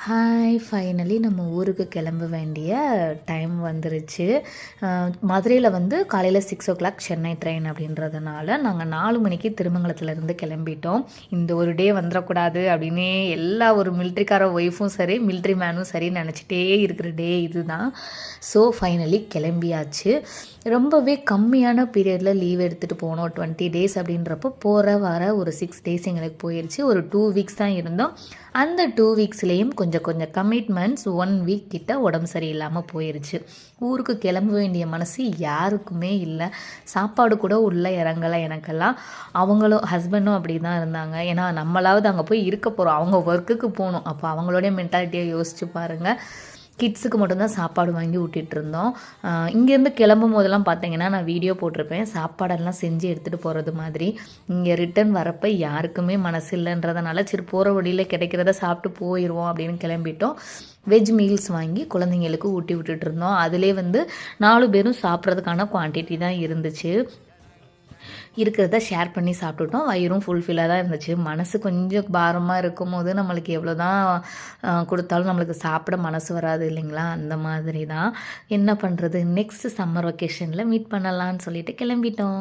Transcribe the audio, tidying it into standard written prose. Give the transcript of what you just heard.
Hi! Finally நம்ம ஊருக்கு கிளம்ப வேண்டிய டைம் வந்துருச்சு. மதுரையில் வந்து காலையில் 6:00 சென்னை ட்ரெயின் அப்படின்றதுனால நாங்கள் 4 மணிக்கு திருமங்கலத்துலேருந்து கிளம்பிட்டோம். இந்த ஒரு டே வந்துடக்கூடாது அப்படின்னே எல்லா ஒரு மிலிட்ரிக்கார ஒய்ஃபும் சரி, மிலிட்ரி மேனும் சரி நினச்சிட்டே இருக்கிற டே இதுதான். ஸோ ஃபைனலி கிளம்பியாச்சு. ரொம்பவே கம்மியான பீரியடில் லீவ் எடுத்துகிட்டு போனோம். 20 டேஸ் அப்படின்றப்போ போகிற வர ஒரு 6 டேஸ் எங்களுக்கு போயிடுச்சு. ஒரு 2 வீக்ஸ் தான் இருந்தோம். அந்த 2 வீக்ஸ்லேயும் கொஞ்சம் கொஞ்சம் கமிட்மெண்ட்ஸ் 1 வீக் கிட்ட உடம்பு சரியில்லாமல் போயிடுச்சு. ஊருக்கு கிளம்ப வேண்டிய மனசு யாருக்குமே இல்லை. சாப்பாடு கூட உள்ளே இறங்கலை எனக்கெல்லாம். அவங்களும் ஹஸ்பண்டும் அப்படி தான் இருந்தாங்க. ஏன்னா நம்மளாவது அங்கே போய் இருக்க போகிறோம், அவங்க ஒர்க்குக்கு போகணும். அப்போ அவங்களுடைய மென்டாலிட்டியை யோசிச்சு பாருங்கள். கிட்ஸுக்கு மட்டும்தான் சாப்பாடு வாங்கி ஊட்டிகிட்டு இருந்தோம். இங்கேருந்து கிளம்பும் போதெல்லாம் பார்த்தீங்கன்னா நான் வீடியோ போட்டிருப்பேன், சாப்பாடெல்லாம் செஞ்சு எடுத்துகிட்டு போகிறது மாதிரி. இங்கே ரிட்டன் வரப்போ யாருக்குமே மனசு இல்லைன்றதுனால சரி போகிற வழியில் கிடைக்கிறத சாப்பிட்டு போயிடுவோம் அப்படின்னு கிளம்பிட்டோம். வெஜ் மீல்ஸ் வாங்கி குழந்தைங்களுக்கு ஊட்டி விட்டுட்டு இருந்தோம். அதிலே வந்து 4 பேரும் சாப்பிட்றதுக்கான குவான்டிட்டி தான் இருந்துச்சு. இருக்கிறத ஷேர் பண்ணி சாப்பிட்டுட்டோம். வயிறும் ஃபுல்ஃபில்லாக தான் இருந்துச்சு. மனசு கொஞ்சம் பாரமாக இருக்கும்போது நம்மளுக்கு எவ்வளோ தான் கொடுத்தாலும் நம்மளுக்கு சாப்பிட மனசு வராது இல்லைங்களா? அந்த மாதிரி தான். என்ன பண்ணுறது, நெக்ஸ்ட் சம்மர் வெக்கேஷனில் மீட் பண்ணலான்னு சொல்லிட்டு கிளம்பிட்டோம்.